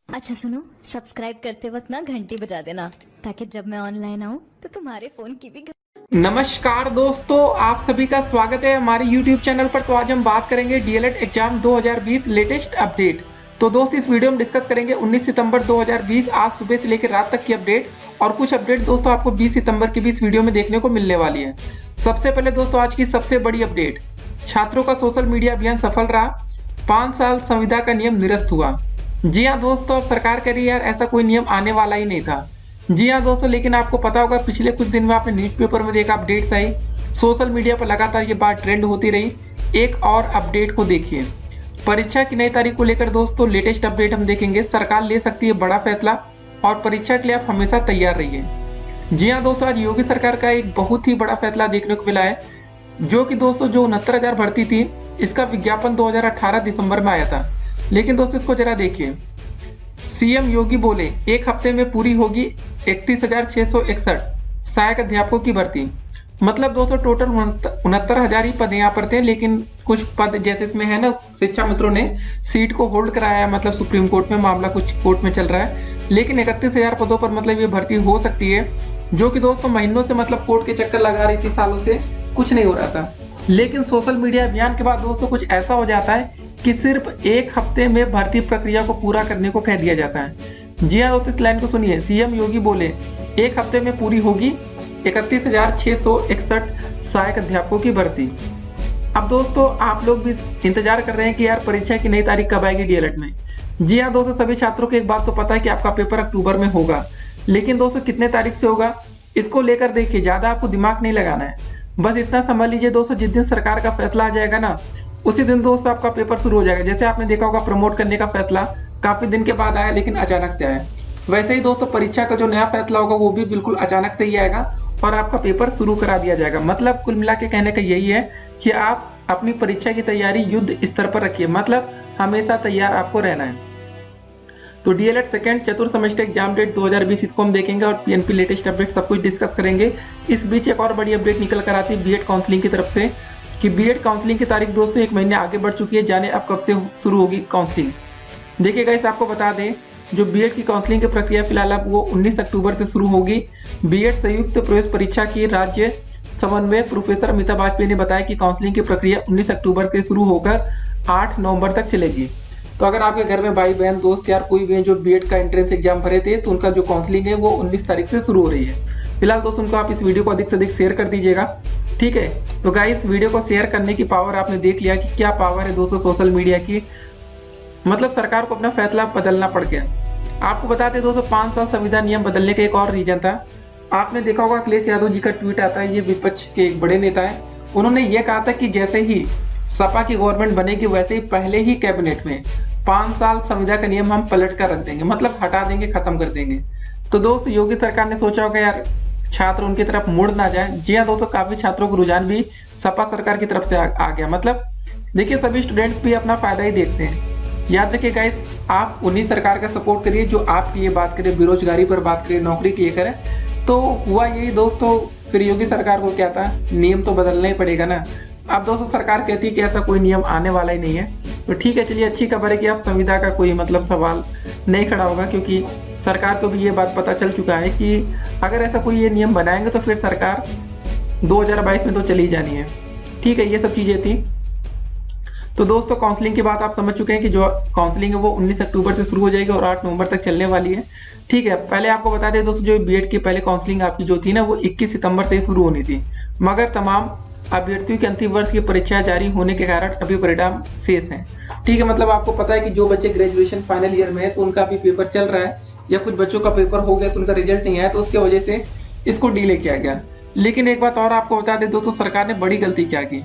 अच्छा सुनो, सब्सक्राइब करते वक्त ना घंटी बजा देना ताकि जब मैं ऑनलाइन आऊँ तो तुम्हारे फोन की भी नमस्कार दोस्तों, आप सभी का स्वागत है हमारे YouTube चैनल पर। तो आज हम बात करेंगे डीएलएड एग्जाम 2020 लेटेस्ट अपडेट। तो दोस्त इस वीडियो में डिस्कस करेंगे 19 सितंबर 2020 आज सुबह से लेकर रात तक की अपडेट, और कुछ अपडेट दोस्तों आपको 20 सितंबर की भी इस वीडियो में देखने को मिलने वाली है। सबसे पहले दोस्तों आज की सबसे बड़ी अपडेट, छात्रों का सोशल मीडिया अभियान सफल रहा, 5 साल संविदा का नियम निरस्त हुआ। जी हाँ दोस्तों, अब सरकार कह रही है यार ऐसा कोई नियम आने वाला ही नहीं था। जी हाँ दोस्तों, लेकिन आपको पता होगा पिछले कुछ दिन में आपने न्यूज़पेपर में देखा, अपडेट्स आई, सोशल मीडिया पर लगातार ये बात ट्रेंड होती रही। एक और अपडेट को देखिए, परीक्षा की नई तारीख को लेकर दोस्तों लेटेस्ट अपडेट हम देखेंगे। सरकार ले सकती है बड़ा फैसला और परीक्षा के लिए आप हमेशा तैयार रहिए। जी हाँ दोस्तों, आज योगी सरकार का एक बहुत ही बड़ा फैसला देखने को मिला है, जो कि दोस्तों जो 69,000 भर्ती थी, इसका विज्ञापन 2018 दिसंबर में आया था। लेकिन दोस्तों इसको जरा देखिए, सीएम योगी बोले एक हफ्ते में पूरी होगी 31,661 सहायक अध्यापकों की भर्ती। मतलब दोस्तों टोटल 69,000 ही पद यहाँ पर थे, लेकिन कुछ पद जैसे इसमें है ना, शिक्षा मित्रों ने सीट को होल्ड कराया है, मतलब सुप्रीम कोर्ट में मामला कुछ कोर्ट में चल रहा है। लेकिन 31,000 पदों पर मतलब ये भर्ती हो सकती है, जो कि दोस्तों महीनों से मतलब कोर्ट के चक्कर लगा रही थी, सालों से कुछ नहीं हो रहा था। लेकिन सोशल मीडिया अभियान के बाद दोस्तों कुछ ऐसा हो जाता है कि सिर्फ एक हफ्ते में भर्ती प्रक्रिया को पूरा करने को कह दिया जाता है। जी हाँ दोस्तों, इस लाइन को सुनिए, सीएम योगी बोले एक हफ्ते में पूरी होगी 31,661 सहायक अध्यापकों की भर्ती। अब दोस्तों आप लोग भी इंतजार कर रहे हैं कि यार परीक्षा की नई तारीख कब आएगी डीएलएड में। जी हाँ दोस्तों, सभी छात्रों को एक बात तो पता है कि आपका पेपर अक्टूबर में होगा, लेकिन दोस्तों कितने तारीख से होगा इसको लेकर देखिए, ज्यादा आपको दिमाग नहीं लगाना है। बस इतना समझ लीजिए दोस्तों, जिस दिन सरकार का फैसला आ जाएगा ना, उसी दिन दोस्तों आपका पेपर शुरू हो जाएगा। जैसे आपने देखा होगा प्रमोट करने का फैसला काफी दिन के बाद आया, लेकिन अचानक से आया, वैसे ही दोस्तों परीक्षा का जो नया फैसला होगा वो भी बिल्कुल अचानक से ही आएगा और आपका पेपर शुरू करा दिया जाएगा। मतलब कुल मिला के कहने का यही है कि आप अपनी परीक्षा की तैयारी युद्ध स्तर पर रखिए, मतलब हमेशा तैयार आपको रहना है। तो डीएलएड सेकंड चतुर्थ सेमेस्टर एग्जाम डेट 2020 इसको हम देखेंगे और पीएनपी लेटेस्ट अपडेट सब कुछ डिस्कस करेंगे। इस बीच एक और बड़ी अपडेट निकल कर आती है बीएड काउंसलिंग की तरफ से, कि बीएड काउंसलिंग की तारीख दोस्तों 1 महीने आगे बढ़ चुकी है। जाने अब कब से शुरू होगी काउंसलिंग। देखिए गाइस, आपको बता दें जो बीएड की काउंसलिंग की प्रक्रिया फिलहाल अब वो 19 अक्टूबर से शुरू होगी। बीएड संयुक्त प्रवेश परीक्षा की राज्य समन्वय प्रोफेसर अमिता वाजपेयी ने बताया कि काउंसलिंग की प्रक्रिया 19 अक्टूबर से शुरू होकर 8 नवंबर तक चलेगी। तो अगर आपके घर में भाई बहन दोस्त यार कोई भी है जो बीएड का एंट्रेंस एग्जाम भरे थे, तो उनका जो काउंसलिंग है वो 19 तारीख से शुरू हो रही है। फिलहाल दोस्तों उनको आप इस वीडियो को अधिक से अधिक शेयर कर दीजिएगा, ठीक है। तो गाइस, वीडियो को शेयर करने की पावर आपने देख लिया कि क्या पावर है दोस्तों सोशल मीडिया की। मतलब सरकार को अपना फैसला बदलना पड़ गया। आपको बता दें दोस्तों, 5 साल संविधान नियम बदलने का एक और रीजन था। आपने देखा होगा अखिलेश यादव जी का ट्वीट आता है, ये विपक्ष के एक बड़े नेता है। उन्होंने ये कहा था कि जैसे ही सपा की गवर्नमेंट बनेगी वैसे ही पहले ही कैबिनेट में 5 साल संविदा का नियम हम पलट कर रख देंगे, मतलब हटा देंगे, खत्म कर देंगे। तो दोस्त योगी सरकार ने सोचा होगा यार छात्र उनकी तरफ मुड़ ना जाए। जी हाँ दोस्तों, काफी छात्रों का रुझान भी सपा सरकार की तरफ से आ गया। मतलब देखिए, सभी स्टूडेंट्स भी अपना फायदा ही देखते हैं। याद रखिए गाइस, आप उन्हीं सरकार का सपोर्ट करिए जो आपकी ये बात करे, बेरोजगारी पर बात करे, नौकरी के लिए करे। तो हुआ यही दोस्तों, फिर योगी सरकार को क्या था, नियम तो बदलना ही पड़ेगा ना। अब दोस्तों सरकार कहती है कि ऐसा कोई नियम आने वाला ही नहीं है। तो ठीक है, चलिए अच्छी खबर है कि अब संविदा का कोई मतलब सवाल नहीं खड़ा होगा, क्योंकि सरकार को भी ये बात पता चल चुका है कि अगर ऐसा कोई ये नियम बनाएंगे तो फिर सरकार 2022 में तो चली जानी है। ठीक है, ये सब चीज़ें थी। तो दोस्तों काउंसलिंग की बात आप समझ चुके हैं कि जो काउंसलिंग है वो 19 अक्टूबर से शुरू हो जाएगी और 8 नवंबर तक चलने वाली है। ठीक है, पहले आपको बता दें दोस्तों, जो बीएड की पहले काउंसलिंग आपकी जो थी ना, वो 21 सितंबर से शुरू होनी थी, मगर तमाम अभ्यर्थियों के अंतिम वर्ष की परीक्षा जारी होने के कारण अभी परिणाम शेष हैं। ठीक है, मतलब आपको पता है कि जो बच्चे ग्रेजुएशन फाइनल ईयर में है तो उनका अभी पेपर चल रहा है, या कुछ बच्चों का पेपर हो गया तो उनका रिजल्ट नहीं आया, तो उसकी वजह से इसको डिले किया गया। लेकिन एक बात और आपको बता दें दोस्तों, सरकार ने बड़ी गलती क्या की,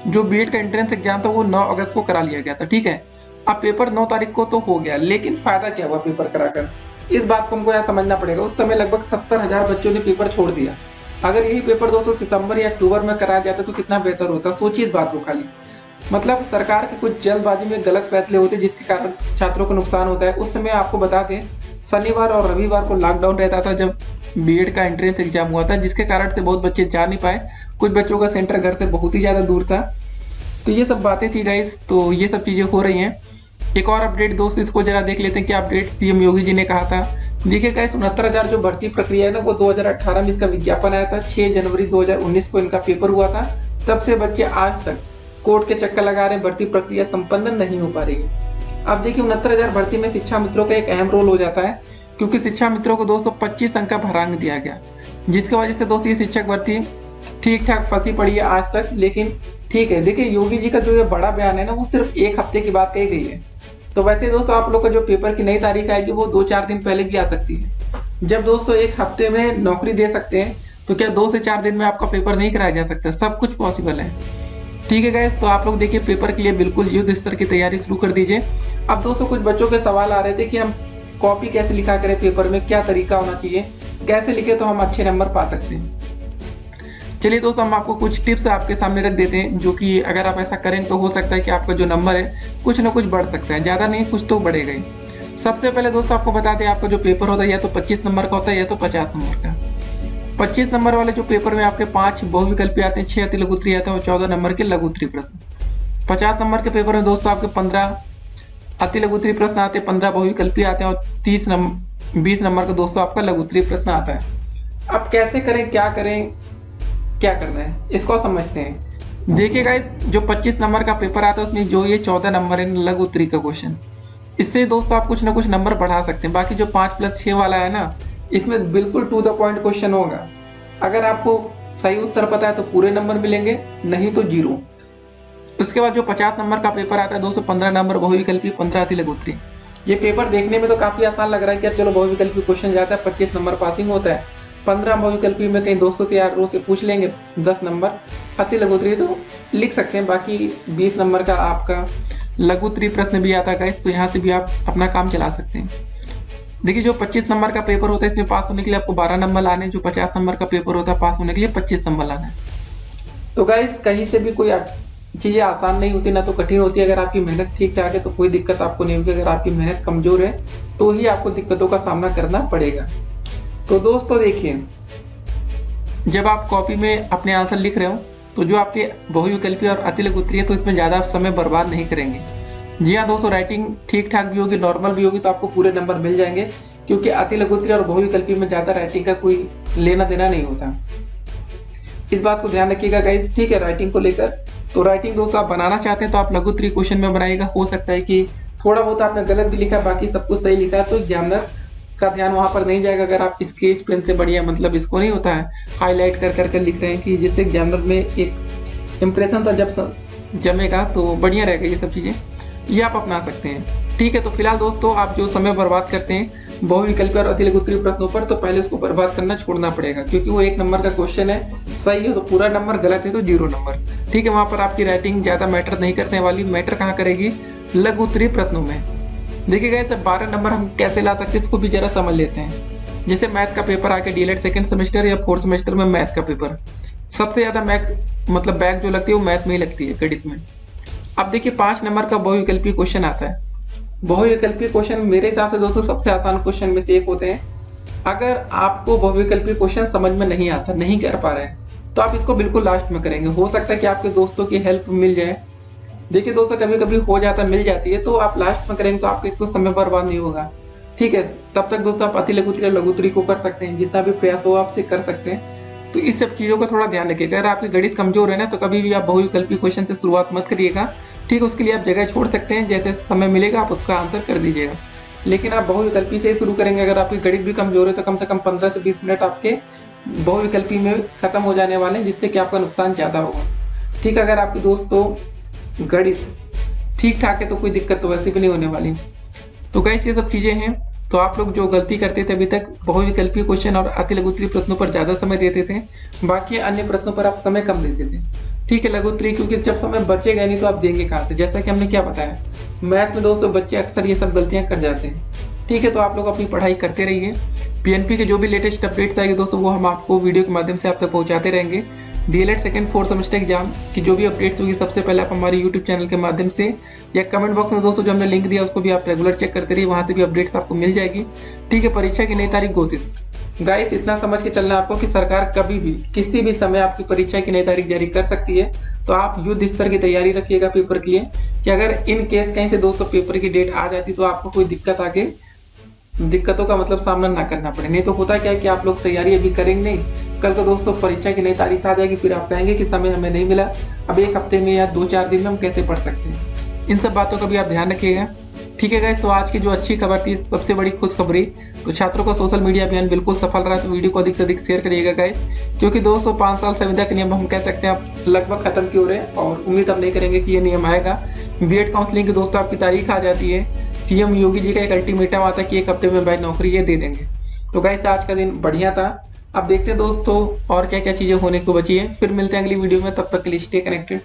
जो बीएड का एंट्रेंस एग्जाम था वो 9 अगस्त को करा लिया गया था। ठीक है, अब पेपर 9 तारीख को तो हो गया, लेकिन फायदा क्या हुआ पेपर कराकर, इस बात को हमको यहाँ समझना पड़ेगा। उस समय लगभग 70,000 बच्चों ने पेपर छोड़ दिया। अगर यही पेपर दोस्तों सितंबर या अक्टूबर में कराया जाता तो कितना बेहतर होता, सोचिए इस बात को खाली। मतलब सरकार के कुछ जल्दबाजी में गलत फैसले होते जिसके कारण छात्रों को नुकसान होता है। उस समय आपको बता दें शनिवार और रविवार को लॉकडाउन रहता था जब बीएड का एंट्रेंस एग्जाम हुआ था, जिसके कारण से बहुत बच्चे जा नहीं पाए। कुछ बच्चों का सेंटर घर से बहुत ही ज़्यादा दूर था। तो ये सब बातें थी गाइस, तो ये सब चीज़ें हो रही हैं। एक और अपडेट दोस्त, इसको जरा देख लेते हैं क्या अपडेट सीएम योगी जी ने कहा था। देखिए गाइस, 69,000 जो भर्ती प्रक्रिया है ना, वो 2018 में इसका विज्ञापन आया था। 6 जनवरी 2019 को इनका पेपर हुआ था। तब से बच्चे आज तक कोर्ट के चक्कर लगा रहे हैं, भर्ती प्रक्रिया संपन्न नहीं हो पा रही है। अब देखिए 69,000 भर्ती में शिक्षा मित्रों का एक अहम रोल हो जाता है, क्योंकि शिक्षा मित्रों को 225 अंक का भरांक दिया गया, जिसकी वजह से दोस्तों ये शिक्षक भर्ती ठीक ठाक फंसी पड़ी है आज तक। लेकिन ठीक है, देखिए योगी जी का जो ये बड़ा बयान है ना, वो सिर्फ एक हफ्ते की बात कही गई है। तो वैसे दोस्तों आप लोग का जो पेपर की नई तारीख आएगी वो 2-4 दिन पहले भी आ सकती है। जब दोस्तों एक हफ्ते में नौकरी दे सकते हैं, तो क्या 2 से 4 दिन में आपका पेपर नहीं कराया जा सकता? सब कुछ पॉसिबल है। ठीक है गाइस, तो आप लोग देखिए पेपर के लिए बिल्कुल युद्ध स्तर की तैयारी शुरू कर दीजिए। अब दोस्तों कुछ बच्चों के सवाल आ रहे थे कि हम कॉपी कैसे लिखा करें पेपर में, क्या तरीका होना चाहिए, कैसे लिखे तो हम अच्छे नंबर पा सकते हैं। चलिए दोस्तों, हम आपको कुछ टिप्स आपके सामने रख देते हैं, जो कि अगर आप ऐसा करें तो हो सकता है कि आपका जो नंबर है कुछ ना कुछ बढ़ सकता है, ज़्यादा नहीं कुछ तो बढ़ेगा ही। सबसे पहले दोस्तों आपको बता दें, आपका जो पेपर होता है या तो 25 नंबर का होता है या तो 50 नंबर का। 25 नंबर वाले जो पेपर में आपके 5 बहुविकल्पी आते हैं, 6 अति लघु उत्तरीय आते हैं और 14 नंबर के लघु उत्तरीय प्रश्न। 50 नंबर के पेपर में दोस्तों आपके 15 अति लघु उत्तरीय प्रश्न आते हैं, 15 बहुविकल्पी आते हैं और 20 नंबर का दोस्तों आपका लघु उत्तरीय प्रश्न आता है। अब कैसे करें, क्या करना है, इसको समझते हैं। देखिए गाइस, जो 25 नंबर का पेपर आता है उसमें जो ये 14 नंबर है लघु उत्तरीय का क्वेश्चन, इससे दोस्तों आप कुछ ना कुछ नंबर बढ़ा सकते हैं। बाकी जो 5+6 वाला है ना, इसमें बिल्कुल टू द पॉइंट क्वेश्चन होगा। अगर आपको सही उत्तर पता है तो पूरे नंबर मिलेंगे, नहीं तो 0। उसके बाद जो 50 नंबर का पेपर आता है दोस्तों, 15 नंबर बहुविकल्पी, 15 अति लघु उत्तरीय। ये पेपर देखने में तो काफी आसान लग रहा है कि चलो बहुविकल्पी क्वेश्चन जाता है, 25 नंबर पासिंग होता है। 15 बहुविकल्पी में कहीं दोस्तों से यार से पूछ लेंगे 10 नंबर, अति लघु उत्तरीय तो लिख सकते हैं। बाकी 20 नंबर का आपका लघु उत्तरीय प्रश्न भी आता है, तो यहाँ से भी आप अपना काम चला सकते हैं। देखिए जो 25 नंबर का पेपर होता है, इसमें पास होने के लिए आपको 12 नंबर लाने हैं। जो 50 नंबर का पेपर होता है, पास होने के लिए 25 नंबर लाना है। तो गाइस, कहीं से भी कोई चीजें आसान नहीं होती, ना तो कठिन होती है। अगर आपकी मेहनत ठीक ठाक है तो कोई दिक्कत आपको नहीं होगी। अगर आपकी मेहनत कमजोर है तो ही आपको दिक्कतों का सामना करना पड़ेगा। तो दोस्तों देखिए, जब आप कॉपी में अपने आंसर लिख रहे हो तो जो आपके बहुविकल्पी और अति लघु उत्तरीय, तो इसमें ज़्यादा समय बर्बाद नहीं करेंगे। जी हाँ दोस्तों, राइटिंग ठीक ठाक भी होगी, नॉर्मल भी होगी, तो आपको पूरे नंबर मिल जाएंगे, क्योंकि अति लघु उत्तरीय और बहुविकल्पी में ज़्यादा राइटिंग का कोई लेना देना नहीं होता। इस बात को ध्यान रखिएगा गाइस। ठीक है, राइटिंग को लेकर तो राइटिंग दोस्तों आप बनाना चाहते हैं तो आप लघु उत्तरीय क्वेश्चन में बनाइएगा। हो सकता है कि थोड़ा बहुत आपने गलत भी लिखा, बाकी सब कुछ सही लिखा है, तो एग्जामिनर का ध्यान वहां पर नहीं जाएगा। अगर आप स्केच पेन से बढ़िया, मतलब इसको नहीं होता है हाईलाइट कर लिख रहे हैं, कि जिससे एग्जामिनर में एक इम्प्रेशन था जब जमेगा, तो बढ़िया रहेगा। ये सब चीजें ये आप अपना सकते हैं। ठीक है, तो फिलहाल दोस्तों आप जो समय बर्बाद करते हैं बहुविकल्पी और अति लघु उत्तरीय प्रश्नों पर, तो पहले इसको बर्बाद करना छोड़ना पड़ेगा, क्योंकि वो 1 नंबर का क्वेश्चन है। सही है तो पूरा नंबर, गलत है तो 0 नंबर। ठीक है, वहां पर आपकी राइटिंग ज्यादा मैटर नहीं करने वाली, मैटर कहाँ करेगी, लघु उत्तरीय प्रश्नों में। देखिए गाइस, 12 नंबर हम कैसे ला सकते हैं इसको भी जरा समझ लेते हैं। जैसे मैथ का पेपर आके डीएलएड सेकंड सेमेस्टर या 4th सेमेस्टर में मैथ का पेपर, सबसे ज्यादा मतलब बैक जो लगती है वो मैथ में ही लगती है, गणित में। अब देखिए 5 नंबर का बहुविकल्पी क्वेश्चन आता है। बहुविकल्पी क्वेश्चन मेरे हिसाब से दोस्तों सबसे आसान क्वेश्चन में से एक होते हैं। अगर आपको बहुविकल्पी क्वेश्चन समझ में नहीं आता, नहीं कर पा रहे हैं, तो आप इसको बिल्कुल लास्ट में करेंगे। हो सकता है कि आपके दोस्तों की हेल्प मिल जाए। देखिए दोस्तों, कभी कभी हो जाता, मिल जाती है, तो आप लास्ट में करेंगे तो आपके तो समय बर्बाद नहीं होगा। ठीक है, तब तक दोस्तों आप अति लघु उत्तरीय लघु उत्तरीय को कर सकते हैं, जितना भी प्रयास हो आपसे कर सकते हैं। तो इस सब चीज़ों का थोड़ा ध्यान रखिएगा। अगर आपकी गणित कमजोर है ना, तो कभी भी आप बहुविकल्पी क्वेश्चन से शुरुआत मत करिएगा। ठीक है, उसके लिए आप जगह छोड़ सकते हैं, जैसे समय मिलेगा आप उसका आंसर कर दीजिएगा। लेकिन आप बहुविकल्पी से ही शुरू करेंगे। अगर आपकी गणित भी कमजोर है तो कम से कम 15 से 20 मिनट आपके बहुविकल्पी में खत्म हो जाने वाले हैं, जिससे कि आपका नुकसान ज़्यादा होगा। ठीक है, अगर आपके दोस्तों गणित ठीक ठाक है तो कोई दिक्कत तो वैसे भी नहीं होने वाली। तो गाइस, ये सब चीज़ें हैं। तो आप लोग जो गलती करते थे अभी तक, बहुविकल्पी क्वेश्चन और अति लघु उत्तरीय प्रश्नों पर ज़्यादा समय देते थे, बाकी अन्य प्रश्नों पर आप समय कम देते थे। ठीक है, लघु उत्तरीय क्योंकि जब समय बचेगा नहीं तो आप देंगे कहाँ से, जैसा कि हमने क्या बताया, मैथ में दोस्तों बच्चे अक्सर ये सब गलतियाँ कर जाते हैं। ठीक है, तो आप लोग अपनी पढ़ाई करते रहिए। पीएनपी के जो भी लेटेस्ट अपडेट्स आएंगे दोस्तों, वो हम आपको वीडियो के माध्यम से आप तक पहुँचाते रहेंगे। DElEd second 4th semester exam की जो भी अपडेट्स होगी सबसे पहले आप हमारे यूट्यूब चैनल के माध्यम से या कमेंट बॉक्स में दोस्तों जो हमने लिंक दिया उसको भी आप रेगुलर चेक करते रहिए, वहाँ से भी अपडेट्स आपको मिल जाएगी। ठीक है, परीक्षा की नई तारीख घोषित गाइस इतना समझ के चलना आपको कि सरकार कभी भी किसी भी समय आपकी परीक्षा की नई तारीख जारी कर सकती है। तो आप युद्ध स्तर की तैयारी रखिएगा पेपर के लिए कि अगर इन केस कहीं से दोस्तों पेपर की डेट आ जाती तो आपको कोई दिक्कतों का मतलब सामना ना करना पड़े। नहीं तो होता क्या है कि आप लोग तैयारी अभी करेंगे नहीं, कल को दोस्तों परीक्षा की नई तारीख आ जाएगी, फिर आप कहेंगे कि समय हमें नहीं मिला, अब एक हफ्ते में या 2-4 दिन में हम कैसे पढ़ सकते हैं। इन सब बातों का भी आप ध्यान रखिएगा। ठीक है गाइस, तो आज की जो अच्छी खबर थी, सबसे बड़ी खुशखबरी, तो छात्रों का सोशल मीडिया अभियान बिल्कुल सफल रहा। तो वीडियो को अधिक से अधिक शेयर करिएगा गाइस, क्योंकि दोस्तों 5 साल संविदा के नियम हम कह सकते हैं आप लगभग खत्म की हो रहे हैं और उम्मीद अब नहीं करेंगे कि ये नियम आएगा। बीएड काउंसलिंग की दोस्तों आपकी तारीख आ जाती है, सीएम योगी जी का एक अल्टीमेटम आता है कि एक हफ्ते में भाई नौकरी ये दे देंगे। तो गाइस आज का दिन बढ़िया था। अब देखते हैं दोस्तों और क्या क्या चीजें होने को बची है। फिर मिलते हैं अगली वीडियो में, तब तक के लिए स्टे कनेक्टेड।